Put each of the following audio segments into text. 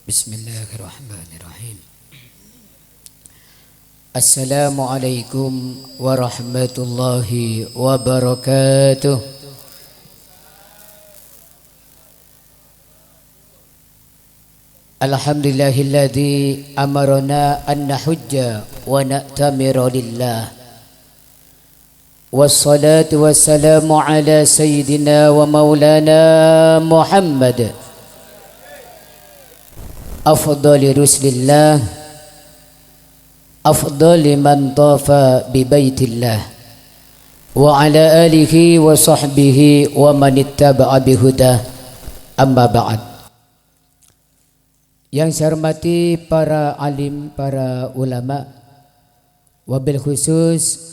Bismillahirrahmanirrahim. Assalamualaikum warahmatullahi wabarakatuh. Alhamdulillahilladzi amarna an nahujja wa na'tamira lillah. Wassalatu wassalamu ala sayyidina wa maulana Muhammad afdali rusulillah, afdali man tafa bi baitillah, wa ala alihi wa sahbihi wa man ittaba'a bihudah. Amma ba'd. Yang saya hormati para alim, para ulama, wabil khusus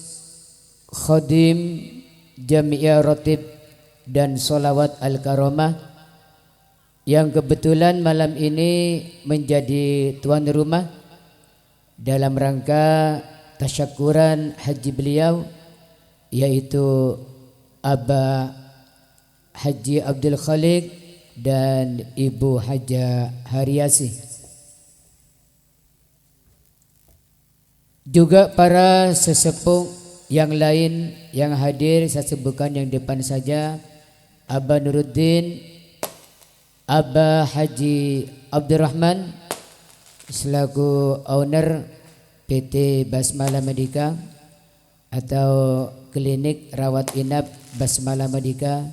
khadim Jami'ah Ratib dan Sholawat Al-Karamah yang kebetulan malam ini menjadi tuan rumah dalam rangka tasyakuran haji beliau, yaitu Abah Haji Abdul Khalik dan Ibu Haja Haryasi. Juga para sesepuh yang lain yang hadir, saya sebutkan yang depan saja. Abah Nuruddin, Abah Haji Abdurrahman selaku owner PT Basmala Medica atau klinik rawat inap Basmala Medica.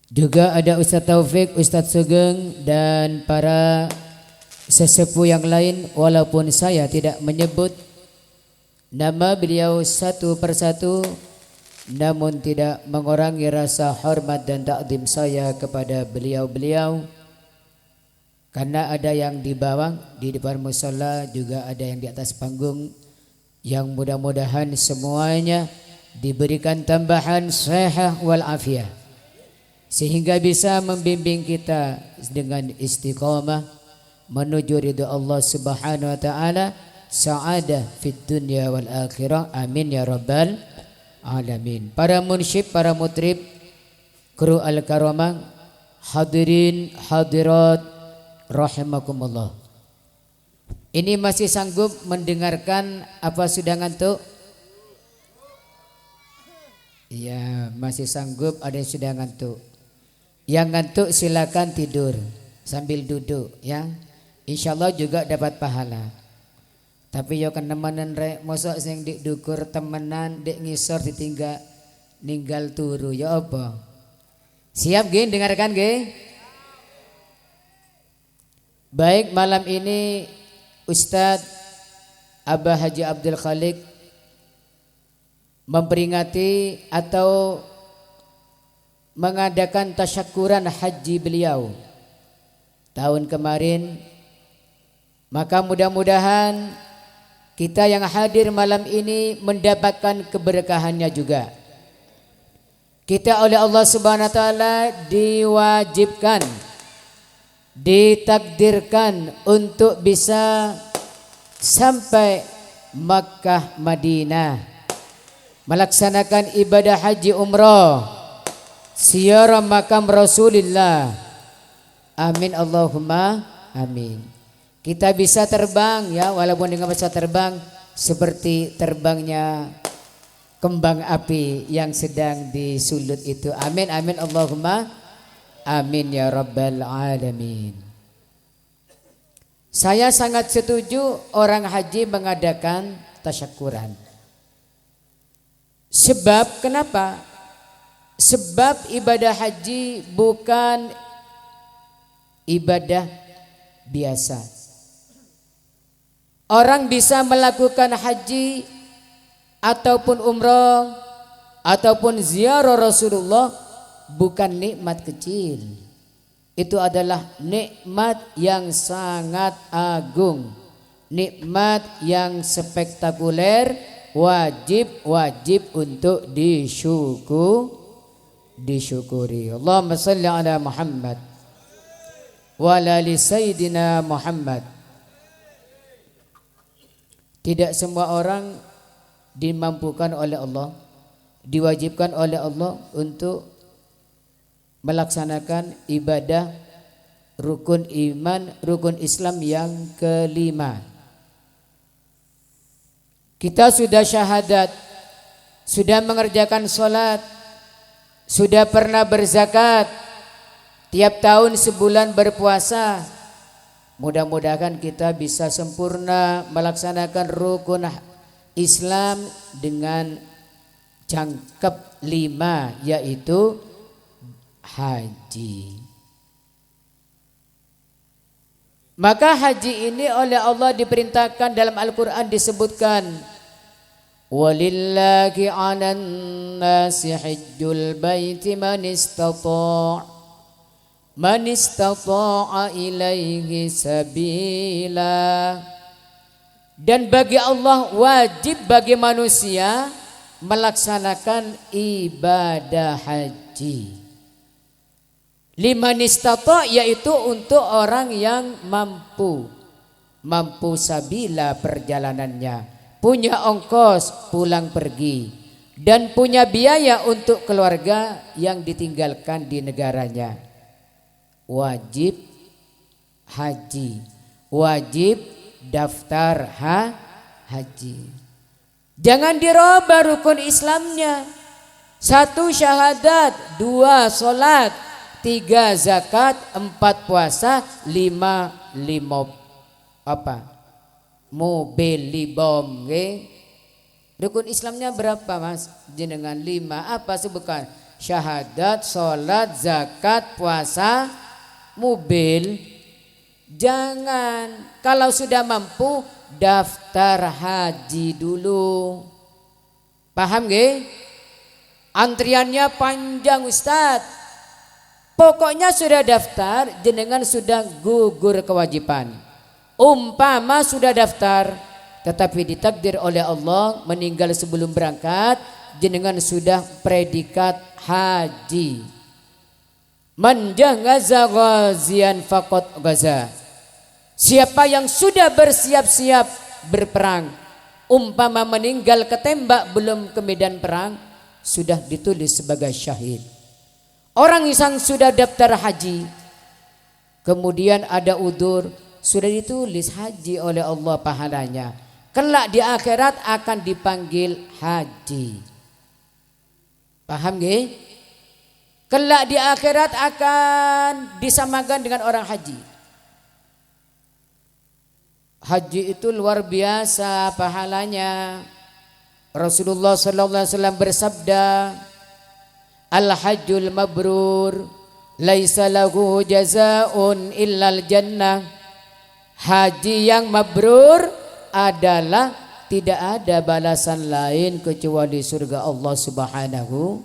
Juga ada Ustaz Taufik, Ustaz Sugeng dan para sesepuh yang lain, walaupun saya tidak menyebut nama beliau satu persatu, namun tidak mengurangi rasa hormat dan takdim saya kepada beliau-beliau. Karena ada yang di bawah, di depan musala, juga ada yang di atas panggung, yang mudah-mudahan semuanya diberikan tambahan sehat wal afiah, sehingga bisa membimbing kita dengan istiqamah menuju ridha Allah Subhanahu wa taala, sa'adah fid dunya wal akhirah. Amin ya rabbal alamin. Para munsyid, para mutrib, kru Al-Karamah, hadirin hadirat rahimakumullah. Ini masih sanggup mendengarkan apa sudah ngantuk? Iya, masih sanggup. Ada yang sudah ngantuk? Yang ngantuk silakan tidur sambil duduk ya. Insyaallah juga dapat pahala. Tapi yo kan nemenan rek, mosok sing dik dukur temenan dik ngisor ditinggal ninggal turu ya apa? Siap nggih dengarkan nggih? Baik, malam ini Ustadz Abah Haji Abdul Khalik memperingati atau mengadakan tasyakuran haji beliau tahun kemarin. Maka mudah-mudahan kita yang hadir malam ini mendapatkan keberkahannya juga. Kita oleh Allah Subhanahu wa taala diwajibkan, ditakdirkan untuk bisa sampai Makkah Madinah melaksanakan ibadah haji umrah, ziarah makam Rasulullah. Amin Allahumma amin. Kita bisa terbang ya, walaupun dengan bisa terbang seperti terbangnya kembang api yang sedang disulut itu. Amin amin Allahumma amin ya rabbal alamin. Saya sangat setuju orang haji mengadakan tasyakuran. Sebab kenapa? Sebab ibadah haji bukan ibadah biasa. Orang bisa melakukan haji ataupun umrah ataupun ziarah Rasulullah bukan nikmat kecil. Itu adalah nikmat yang sangat agung, nikmat yang spektakuler, wajib untuk disyukuri. Allahumma salli ala Muhammad wa ala ali sayyidina Muhammad. Tidak semua orang dimampukan oleh Allah, diwajibkan oleh Allah untuk melaksanakan ibadah rukun iman, rukun Islam yang kelima. Kita sudah syahadat, sudah mengerjakan sholat, sudah pernah berzakat, tiap tahun sebulan berpuasa. Mudah-mudahan kita bisa sempurna melaksanakan rukun Islam dengan jangkep 5, yaitu haji. Maka haji ini oleh Allah diperintahkan dalam Al-Quran disebutkan, walillahi 'alan nasi hajjul baiti man istata'a ilaihi sabila. Dan bagi Allah wajib bagi manusia melaksanakan ibadah haji. Liman istata' yaitu untuk orang yang mampu sabila perjalanannya, punya ongkos pulang pergi, dan punya biaya untuk keluarga yang ditinggalkan di negaranya. Wajib haji, wajib daftar haji. Jangan dirubah rukun Islamnya. 1 syahadat, 2 sholat, 3 zakat, 4 puasa, 5 mobil libom. Rukun Islamnya berapa mas? Jenengan 5 apa sebutkan? Syahadat, sholat, zakat, puasa, mobil. Jangan. Kalau sudah mampu daftar haji dulu. Paham nggih? Antriannya panjang Ustadz. Pokoknya sudah daftar, jenengan sudah gugur kewajiban. Umpama sudah daftar, tetapi ditakdir oleh Allah meninggal sebelum berangkat, jenengan sudah predikat haji. Man jahaza ghazian faqad ghaza. Siapa yang sudah bersiap-siap berperang, umpama meninggal ketembak belum ke medan perang, sudah ditulis sebagai syahid. Orang yang sudah daftar haji, kemudian ada udzur, sudah ditulis haji oleh Allah pahalanya. Kelak di akhirat akan dipanggil haji. Paham nggih? Kelak di akhirat akan disamakan dengan orang haji. Haji itu luar biasa pahalanya. Rasulullah sallallahu alaihi wasallam bersabda, Al-hajjul mabrur laisa lahu jazaa'un illal jannah. Haji yang mabrur adalah tidak ada balasan lain kecuali surga Allah Subhanahu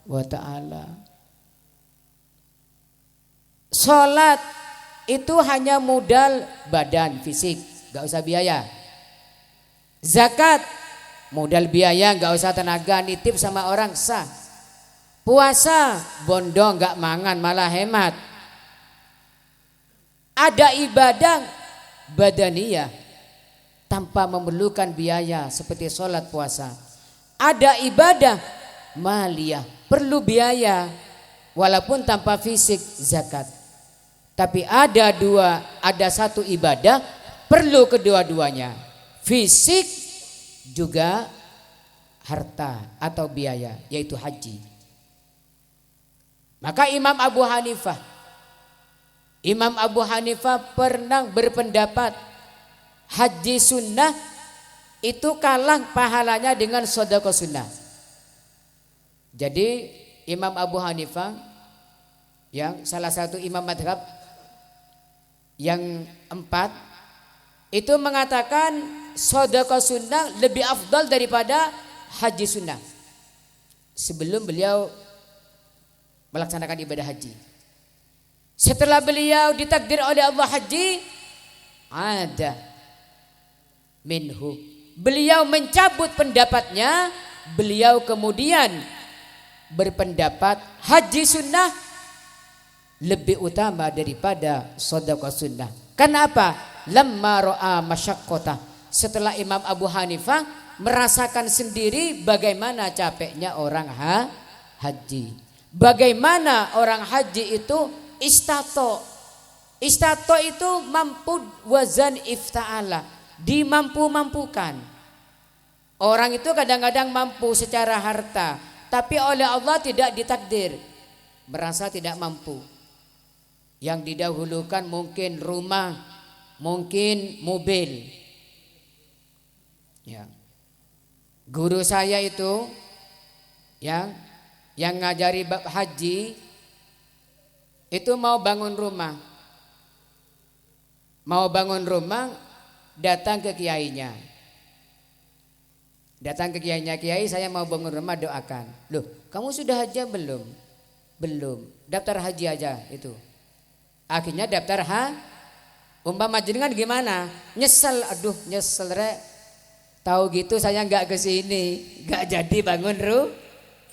wa ta'ala. Salat itu hanya modal badan fisik, gak usah biaya. Zakat modal biaya, gak usah tenaga, nitip sama orang sah. Puasa bondo gak mangan malah hemat. Ada ibadah badaniyah tanpa memerlukan biaya seperti sholat puasa. Ada ibadah maliyah perlu biaya walaupun tanpa fisik zakat. Tapi ada satu ibadah perlu kedua-duanya, fisik juga harta atau biaya, yaitu haji. Maka Imam Abu Hanifah pernah berpendapat haji sunnah itu kalah pahalanya dengan sedekah sunnah. Jadi Imam Abu Hanifah yang salah satu imam madhab yang 4 itu mengatakan sedekah sunnah lebih afdal daripada haji sunnah sebelum beliau melaksanakan ibadah haji. Setelah beliau ditakdir oleh Allah haji, ada minhu, beliau mencabut pendapatnya. Beliau kemudian berpendapat haji sunnah lebih utama daripada sedekah sunnah. Kenapa? Lamma ra'a masyaqqata. Setelah Imam Abu Hanifah merasakan sendiri bagaimana capeknya orang haji. Bagaimana orang haji itu istato, Istato itu mampu, wazan ifta'ala, dimampu-mampukan. Orang itu kadang-kadang mampu secara harta, tapi oleh Allah tidak ditakdir, merasa tidak mampu. Yang didahulukan mungkin rumah, mungkin mobil. Ya. Guru saya itu yang ngajari bab haji itu mau bangun rumah. Mau bangun rumah, datang ke kiainya. Datang ke kiainya, kiai saya mau bangun rumah, doakan. Loh, kamu sudah haji belum? Belum. Daftar haji aja itu. Akhirnya daftar umpama jenengan gimana? Nyesel, aduh nyesel rek. Tahu gitu saya nggak kesini, nggak jadi bangun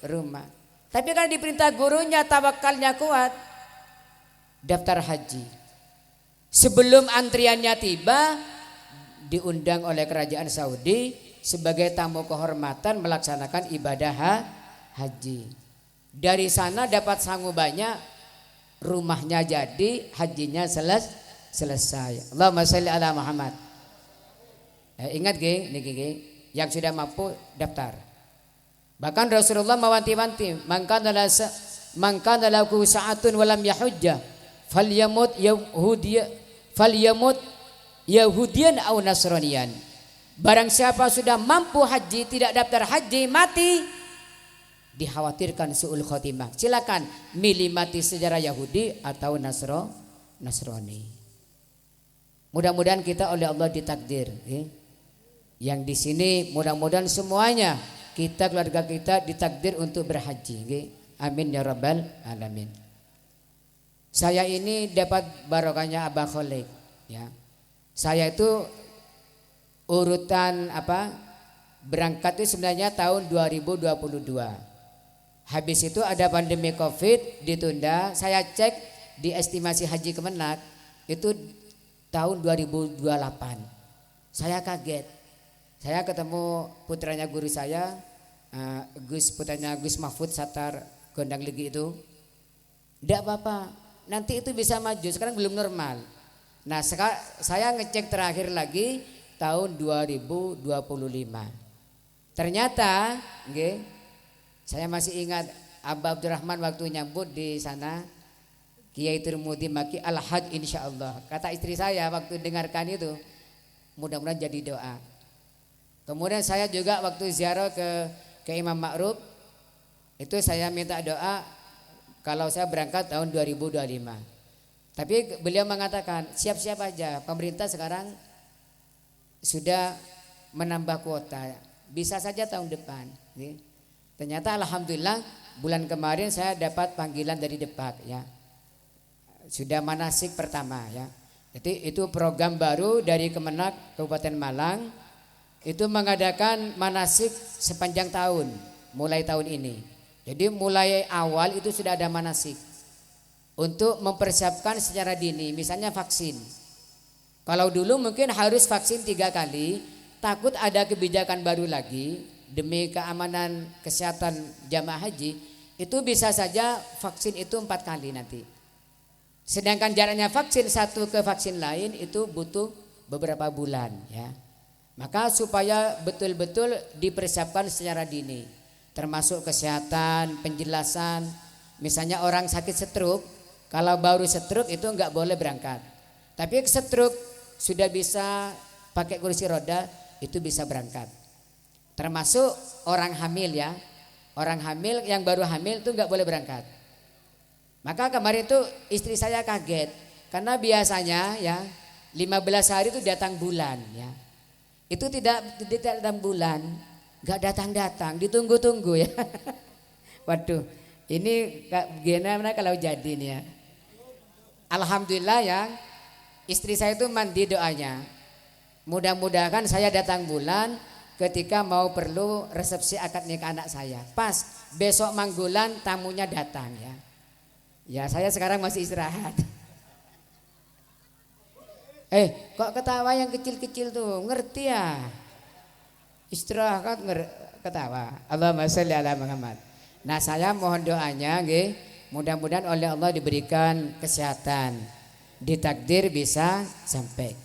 rumah. Tapi kan diperintah gurunya, tawakalnya kuat. Daftar haji. Sebelum antriannya tiba, diundang oleh kerajaan Saudi sebagai tamu kehormatan melaksanakan ibadah haji. Dari sana dapat sangu banyak, rumahnya jadi, hajinya selesai. Allahumma sholli ala Muhammad. Ingat niki yang sudah mampu daftar. Bahkan Rasulullah mewanti-wanti, man kana lahu sa'atun walam yahujja falyamut yahudiyan aw nasraniyan. Barang siapa sudah mampu haji tidak daftar haji mati, dikhawatirkan su'ul khotimah. Silakan milih mati sejarah Yahudi atau Nasrani. Mudah-mudahan kita oleh Allah ditakdir. Yang di sini mudah-mudahan semuanya kita, keluarga kita ditakdir untuk berhaji. Amin ya rabbal alamin. Saya ini dapat barokahnya Abah Kholik, ya. Saya itu urutan berangkat itu sebenarnya tahun 2022. Habis itu ada pandemi Covid ditunda. Saya cek di estimasi haji Kemenak itu tahun 2028. Saya kaget. Saya ketemu putranya guru saya, putranya Gus Mahfud Satar Gondang Legi itu. Tidak apa-apa, nanti itu bisa maju, sekarang belum normal. Nah saya ngecek terakhir lagi tahun 2025. Ternyata saya masih ingat Abah Abdurrahman waktu nyambut di sana, Kiai Turmudi Maki Al-Hajj insyaallah. Kata istri saya waktu dengarkan itu, mudah-mudahan jadi doa. Kemudian saya juga waktu ziarah ke Imam Ma'ruf, itu saya minta doa kalau saya berangkat tahun 2025. Tapi beliau mengatakan siap-siap aja, pemerintah sekarang sudah menambah kuota, bisa saja tahun depan. Ternyata alhamdulillah bulan kemarin saya dapat panggilan dari Depak, ya. Sudah manasik pertama, ya. Jadi itu program baru dari Kemenak Kabupaten Malang, itu mengadakan manasik sepanjang tahun mulai tahun ini. Jadi mulai awal itu sudah ada manasik untuk mempersiapkan secara dini, misalnya vaksin. Kalau dulu mungkin harus vaksin 3 kali, takut ada kebijakan baru lagi demi keamanan kesehatan jamaah haji, itu bisa saja vaksin itu 4 kali nanti. Sedangkan jaraknya vaksin satu ke vaksin lain itu butuh beberapa bulan, ya. Maka supaya betul-betul dipersiapkan secara dini, termasuk kesehatan, penjelasan. Misalnya orang sakit stroke, kalau baru stroke itu enggak boleh berangkat. Tapi stroke sudah bisa pakai kursi roda, itu bisa berangkat. Termasuk orang hamil, ya. Orang hamil yang baru hamil itu enggak boleh berangkat. Maka kemarin itu istri saya kaget, karena biasanya ya 15 hari itu datang bulan, ya. Itu tidak datang bulan, enggak datang-datang, ditunggu-tunggu, ya. Waduh, ini gimana kalau jadi nih, ya. Alhamdulillah, ya. Istri saya itu mandi doanya. Mudah-mudahan saya datang bulan ketika mau perlu resepsi akad nikah anak saya. Pas besok manggulan tamunya datang, ya. Ya, saya sekarang masih istirahat. Kok ketawa yang kecil-kecil tuh, ngerti ya? Istirahat ketawa. Allahumma sholli ala Muhammad. Nah, saya mohon doanya, mudah-mudahan oleh Allah diberikan kesehatan, ditakdir bisa sampai.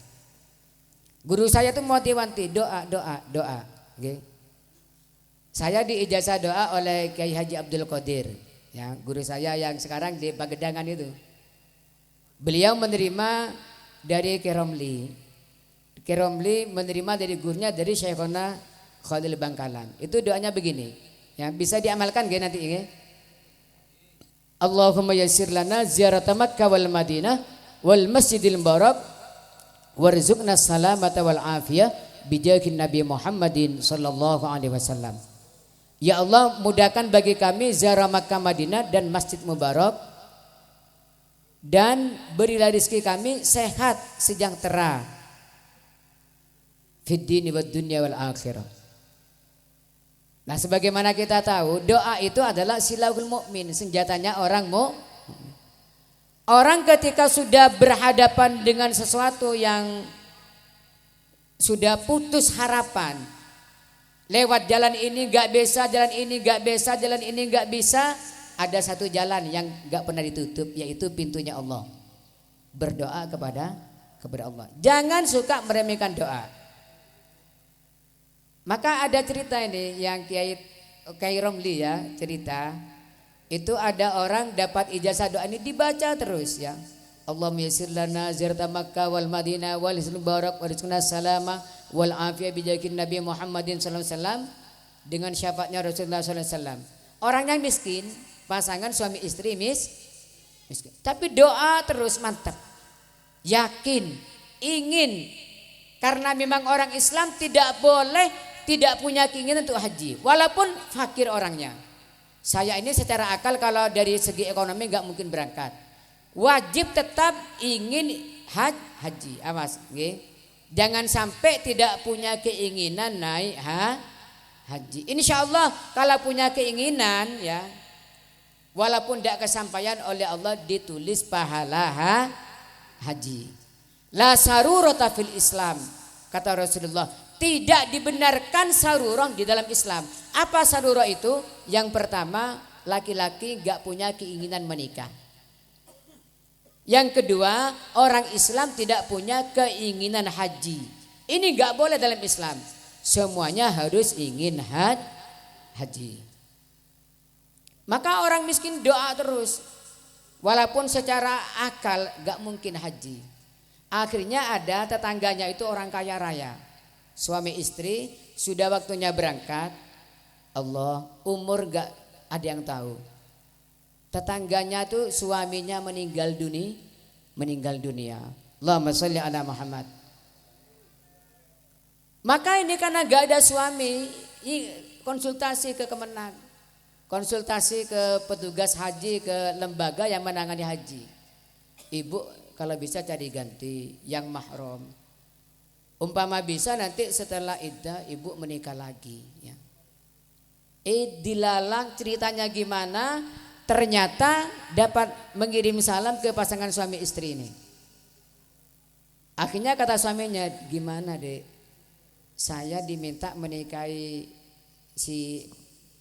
Guru saya tuh mau wanti doa. Okay. Saya diijazah doa oleh Kiai Haji Abdul Qadir, ya, guru saya yang sekarang di Pagedangan itu. Beliau menerima dari Keromli. Keromli menerima dari gurunya dari Syekhona Khalil Bangkalan. Itu doanya begini, ya, bisa diamalkan gak nanti ini? Allahumma yassir lana ziyarata Makkah wal Madinah wal Masjidil Mubarak warzuqna salamata wal afiyah bijahin Nabi Muhammadin sallallahu alaihi wasallam. Ya Allah, mudahkan bagi kami ziarah Makkah Madinah dan Masjid Mubarak, dan berilah rezeki kami sehat sejahtera fid dini wad dunya wal akhirah. Nah, sebagaimana kita tahu, doa itu adalah silahul mukmin, senjatanya orang mukmin. Orang ketika sudah berhadapan dengan sesuatu yang sudah putus harapan, lewat jalan ini gak bisa, jalan ini gak bisa, jalan ini gak bisa, ada satu jalan yang gak pernah ditutup, yaitu pintunya Allah. Berdoa kepada Allah. Jangan suka meremehkan doa. Maka ada cerita ini yang Kiai Romli, ya, cerita. Itu ada orang dapat ijazah doa ini dibaca terus, ya. Allahumma yassir lana ziyarata Makkah wal Madinah wal Mubarak warzuqna salama wal afiyah bijahin Nabi Muhammadin sallallahu alaihi wasallam, dengan syafaatnya Rasulullah sallallahu alaihi wasallam. Orangnya miskin, pasangan suami istri miskin. Tapi doa terus, mantap. Yakin, ingin. Karena memang orang Islam tidak boleh tidak punya keinginan untuk haji, walaupun fakir orangnya. Saya ini secara akal kalau dari segi ekonomi nggak mungkin berangkat, wajib tetap ingin haji, awas, okay? Jangan sampai tidak punya keinginan naik haji. Insya Allah kalau punya keinginan, ya, walaupun tidak kesampaian oleh Allah ditulis pahala haji. La sarurata fil Islam, kata Rasulullah. Tidak dibenarkan sarurah di dalam Islam. Apa sarurah itu? Yang pertama, laki-laki gak punya keinginan menikah. Yang kedua, orang Islam tidak punya keinginan haji. Ini gak boleh dalam Islam. Semuanya harus ingin haji. Maka orang miskin doa terus, walaupun secara akal gak mungkin haji. Akhirnya ada tetangganya itu orang kaya raya, suami istri, sudah waktunya berangkat. Allah, umur gak ada yang tahu. Tetangganya tuh suaminya meninggal dunia. Allahumma sholli ala Muhammad. Maka ini karena gak ada suami, konsultasi ke Kemenang, konsultasi ke petugas haji, ke lembaga yang menangani haji. Ibu kalau bisa cari ganti yang mahram. Umpama bisa nanti setelah iddah ibu menikah lagi, ya. Dilalang ceritanya gimana, ternyata dapat mengirim salam ke pasangan suami istri ini. Akhirnya kata suaminya, gimana dek, saya diminta menikahi si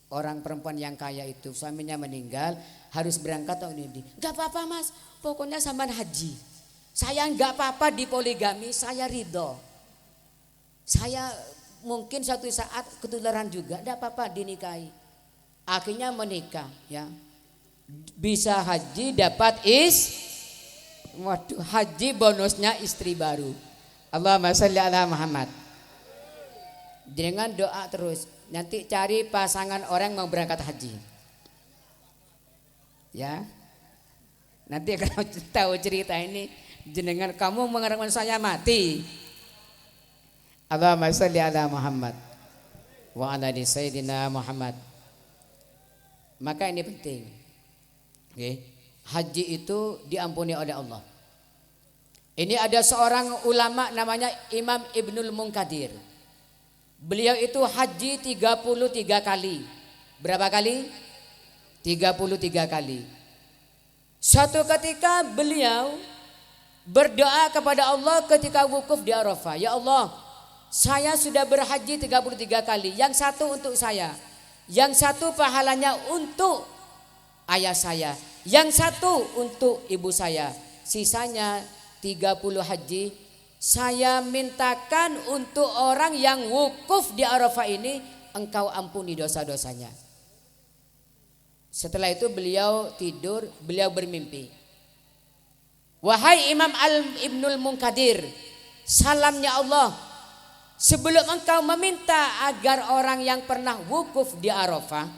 orang perempuan yang kaya itu, suaminya meninggal, harus berangkat tahun ini. Gak apa-apa mas, pokoknya sampean haji. Saya gak apa-apa di poligami, saya ridho. Saya mungkin suatu saat ketularan juga, tidak apa-apa dinikahi. Akhirnya menikah, ya. Bisa haji, dapat waduh, haji bonusnya istri baru. Allahumma sholli ala Muhammad. Dengan doa terus, nanti cari pasangan orang mau berangkat haji, ya. Nanti kalau tahu cerita ini, jenengan kamu mengharapkan saya mati. Allahumma sholli ala Muhammad wa ala ali sayyidina Muhammad. Maka ini penting, okay. Haji itu diampuni oleh Allah. Ini ada seorang ulama namanya Imam Ibnul Munkadir. Beliau itu haji 33 kali. Berapa kali? 33 kali. Suatu ketika beliau berdoa kepada Allah ketika wukuf di Arafah. Ya Allah, saya sudah berhaji 33 kali. Yang satu untuk saya, yang satu pahalanya untuk ayah saya, yang satu untuk ibu saya, sisanya 30 haji, saya mintakan untuk orang yang wukuf di Arafah ini, engkau ampuni dosa-dosanya. Setelah itu beliau tidur, beliau bermimpi. Wahai Imam Ibnul Munkadir, salamnya Allah, sebelum engkau meminta agar orang yang pernah wukuf di Arafah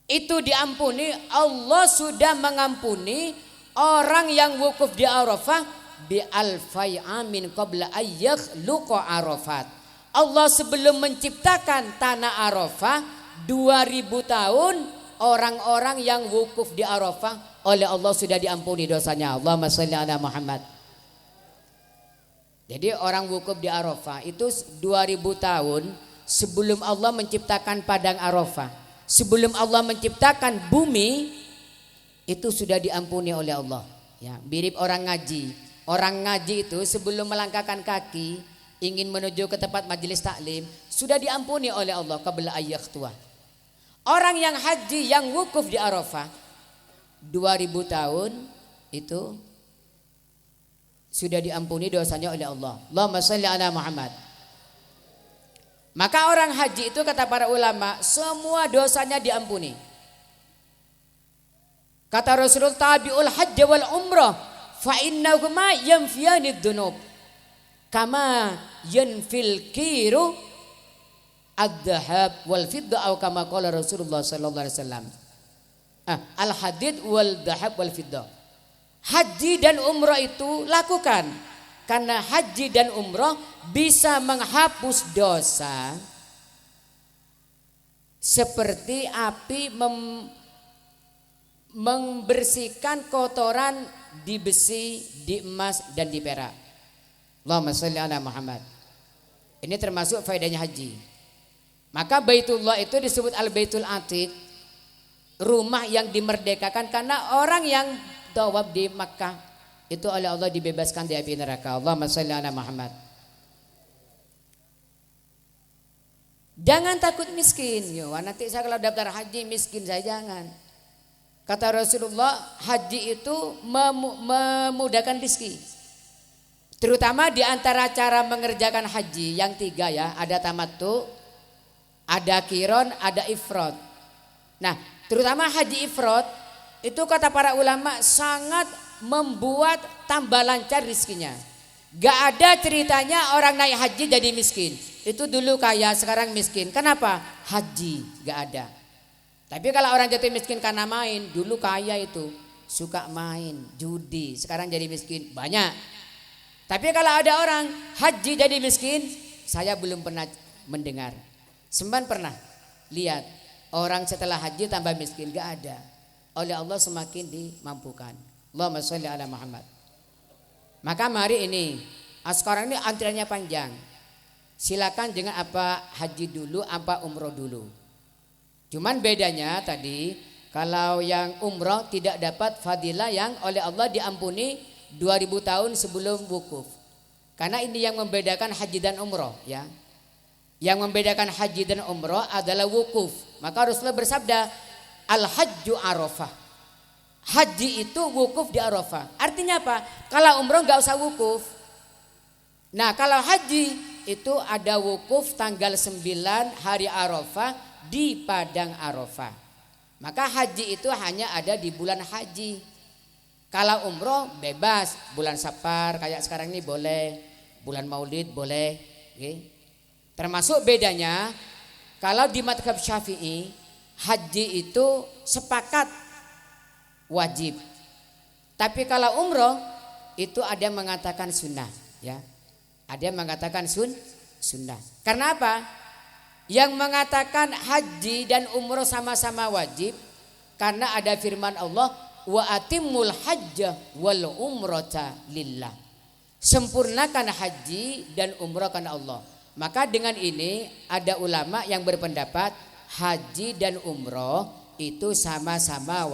itu diampuni, Allah sudah mengampuni orang yang wukuf di Arafah bi alfai amin qabla ayyakhluqa Arafat. Allah sebelum menciptakan tanah Arafah 2000 tahun orang-orang yang wukuf di Arafah oleh Allah sudah diampuni dosanya. Allahumma shalli ala Muhammad. Jadi orang wukuf di Arafah itu 2000 tahun sebelum Allah menciptakan padang Arafah, sebelum Allah menciptakan bumi, itu sudah diampuni oleh Allah. Ya, mirip orang ngaji. Orang ngaji itu sebelum melangkahkan kaki ingin menuju ke tempat majelis taklim sudah diampuni oleh Allah qabla ayyakhtwa. Orang yang haji yang wukuf di Arafah 2000 tahun itu sudah diampuni dosanya oleh Allah. Allahumma shalli ala Muhammad. Maka orang haji itu kata para ulama semua dosanya diampuni. Kata Rasulullah, tabi'ul hajj wal umrah fa innahuma yanfiyanid dzunub kama yanfil kiru ad-dhahab wal fidda atau kama qala Rasulullah sallallahu alaihi wasallam. Al hadid wal dhahab wal fidda. Haji dan umrah itu lakukan karena haji dan umrah bisa menghapus dosa seperti api membersihkan kotoran di besi, di emas dan di perak. Allahumma shalli ala Muhammad. Ini termasuk faedahnya haji. Maka Baitullah itu disebut Al-Baitul Atiq, rumah yang dimerdekakan karena orang yang tawaf di Makkah itu oleh Allah dibebaskan dari api neraka. Allahumma shalli ala Muhammad. Jangan takut miskin. Yo, nanti saya kalau daftar haji miskin saya jangan. Kata Rasulullah, haji itu memudahkan rezeki. Terutama di antara cara mengerjakan haji yang 3 ya, ada tamattu, ada qiron, ada ifrad. Nah, terutama haji ifrad itu kata para ulama sangat membuat tambah lancar rezekinya. Gak ada ceritanya orang naik haji jadi miskin. Itu dulu kaya, sekarang miskin. Kenapa? Haji, gak ada. Tapi kalau orang jatuh miskin karena main, dulu kaya itu suka main, judi, sekarang jadi miskin banyak. Tapi kalau ada orang haji jadi miskin, saya belum pernah mendengar. Semban pernah lihat orang setelah haji tambah miskin, gak ada. Oleh Allah semakin dimampukan. Allahumma sholli ala Muhammad. Maka mari ini, sekarang ini antriannya panjang. Silakan dengan apa haji dulu, apa umroh dulu. Cuman bedanya tadi, kalau yang umroh tidak dapat fadilah yang oleh Allah diampuni 2000 tahun sebelum wukuf. Karena ini yang membedakan haji dan umroh ya. Yang membedakan haji dan umroh adalah wukuf. Maka Rasulullah bersabda, al-hajju Arafah. Haji itu wukuf di Arafah. Artinya apa? Kalau umroh gak usah wukuf. Nah kalau haji itu ada wukuf tanggal 9 hari Arafah di padang Arafah. Maka haji itu hanya ada di bulan haji. Kalau umroh bebas, bulan Safar kayak sekarang ini boleh, bulan Maulid boleh. Okay. Termasuk bedanya kalau di madhab Syafi'i haji itu sepakat wajib. Tapi kalau umroh itu ada yang mengatakan sunnah ya. Ada yang mengatakan sunnah. Karena apa? Yang mengatakan haji dan umroh sama-sama wajib karena ada firman Allah, wa atimul hajja wal umrata lillah. Sempurnakan haji dan umroh karena Allah. Maka dengan ini ada ulama yang berpendapat haji dan umroh itu sama-sama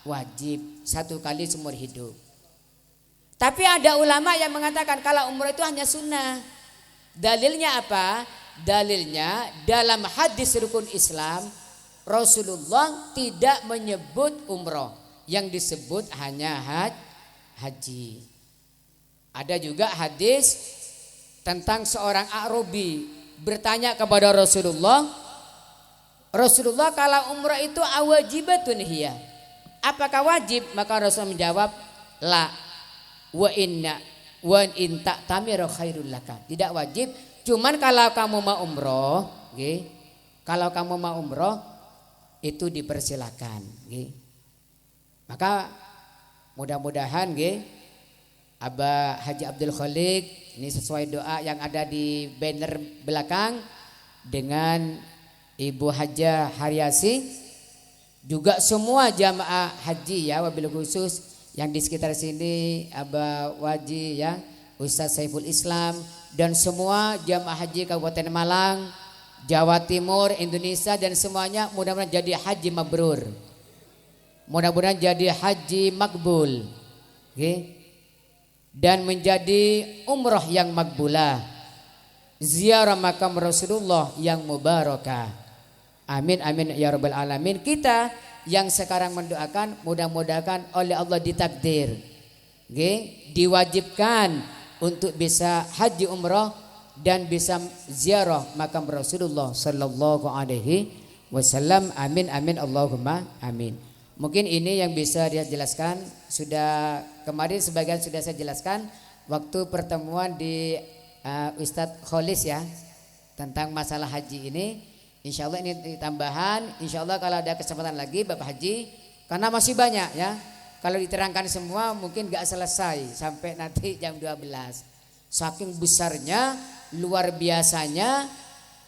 wajib, satu kali seumur hidup. Tapi ada ulama yang mengatakan kalau umroh itu hanya sunnah. Dalilnya apa? Dalilnya dalam hadis rukun Islam Rasulullah tidak menyebut umroh, yang disebut hanya haji. Ada juga hadis tentang seorang A'rabi bertanya kepada Rasulullah, Rasulullah kalau umrah itu awajibatun hiya, apakah wajib? Maka Rasul menjawab, la wa in ta'tamiru khairul laka, tidak wajib, cuman kalau kamu mau umroh, kalau kamu mau umroh itu dipersilakan. Maka mudah-mudahan Abah Haji Abdul Khalik ini sesuai doa yang ada di banner belakang dengan Ibu Hajah Haryasi, juga semua jamaah haji ya, wabil khusus yang di sekitar sini, Abah Waji ya, Ustaz Saiful Islam, dan semua jamaah haji Kabupaten Malang, Jawa Timur, Indonesia, dan semuanya mudah-mudahan jadi haji mabrur, mudah-mudahan jadi haji makbul, dan menjadi umroh yang makbulah, ziarah makam Rasulullah yang mubarakah. Amin amin ya rabbal alamin. Kita yang sekarang mendoakan mudah-mudahan oleh Allah ditakdir, diwajibkan untuk bisa haji umrah dan bisa ziarah makam Rasulullah sallallahu alaihi wasallam. Amin amin Allahumma amin. Mungkin ini yang bisa dia jelaskan. Sudah kemarin sebagian sudah saya jelaskan waktu pertemuan di Ustadz Kholis ya, tentang masalah haji ini. Insya Allah ini tambahan. Insya Allah kalau ada kesempatan lagi Bapak Haji, karena masih banyak ya, kalau diterangkan semua mungkin gak selesai sampai nanti jam 12. Saking besarnya, luar biasanya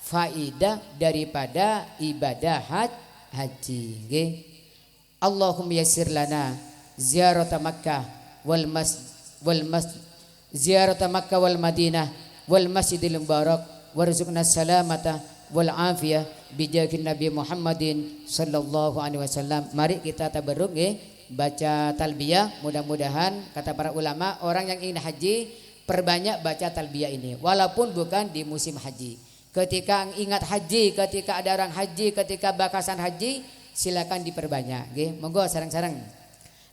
faidah daripada ibadah haji. Allahumma yassir lana ziyarata Makkah ziyarata Makkah wal Madinah wal Masjidil Mubarak warzuqna salamata wal afiyah bijahin Nabi Muhammadin sallallahu alaihi wasallam. Mari kita tabarruk baca talbiyah. Mudah-mudahan kata para ulama, orang yang ingin haji perbanyak baca talbiyah ini walaupun bukan di musim haji. Ketika ingat haji, ketika ada orang haji, ketika bakasan haji, silakan diperbanyak. Monggo sareng-sareng.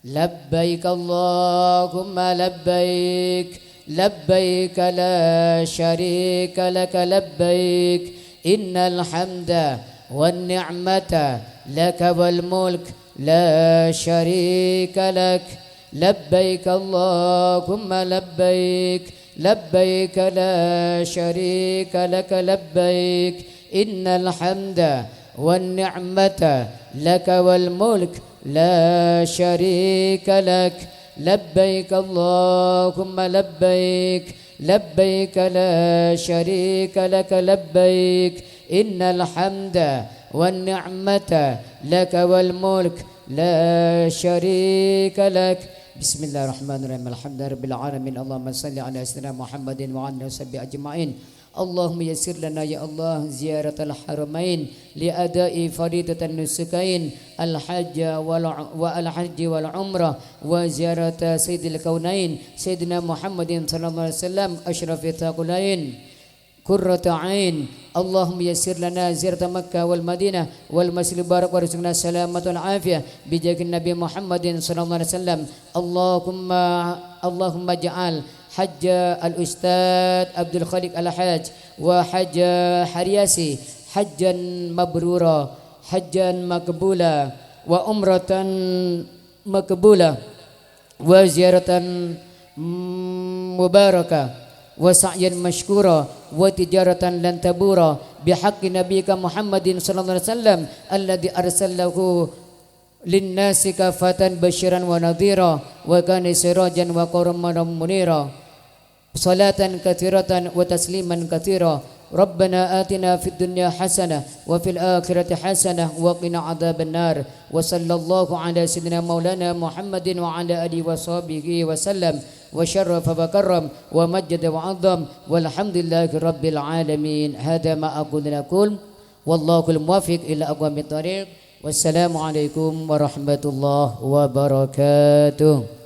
Labbaik Allahumma labbaik, labbaik la syarika laka labbaik, innal hamda wan ni'mata laka wal mulk la syarika lak, labbaik Allahumma labbaik, labbaik la syarika laka labbaik, innal hamda wan ni'mata laka wal mulk la syarika lak, labbaik Allahumma labbaik, labbaik la syarika laka labbaik, innal hamda wan ni'mata laka wal mulk la syarika lak. Bismillahirrahmanirrahim. Alhamdulillahirabbil alamin. Allahumma shalli ala sayyidina Muhammadin wa ala sahbihi ajma'in. Allahumma yassir lana ya Allah ziyaratal haramain li adai faridatan nusukain al hajja wa al hajji wal umrah wa ziyarata sayyidil kaunain sayyidina Muhammadin sallallahu alaihi wasallam asyrafil taqulain qurrata ain. Allahumma yassir lana ziyarata Makkah wal Madinah wal Masjidil Mubarak warzuqna salamatul afiyah bijahin Nabi Muhammadin sallallahu alaihi wasallam. Allahumma ja'al Hajja al-Ustadz Abdul Khalik al-Hajj wa Hajja Haryasi hajjan mabrura, hajjan makbula, wa umratan makbula, wa ziyaratan mubarakah, wa sa'yan mashkura, wa tijaratan lan tabura bihaqqi nabiyika Muhammadin sallallahu alaihi wasallam alladhi arsalahu linnasi kafatan basyiran wa nadhira wa kana sirajan wa qamaran munira. Salatan katsiratan wa tasliman katsira. Rabbana atina fid dunya hasanah wa fil akhirati hasanah wa qina adzabannar. Wa sallallahu ala sayyidina maulana Muhammadin wa ala alihi wa sahbihi wa sallam wa syarrafa wa karram wa majjada wa 'azzam walhamdulillahi rabbil alamin. Hada ma aqulu lakum wallahu al-muwaffiq ila aqwamit thariq. Wassalamualaikum warahmatullahi wabarakatuh.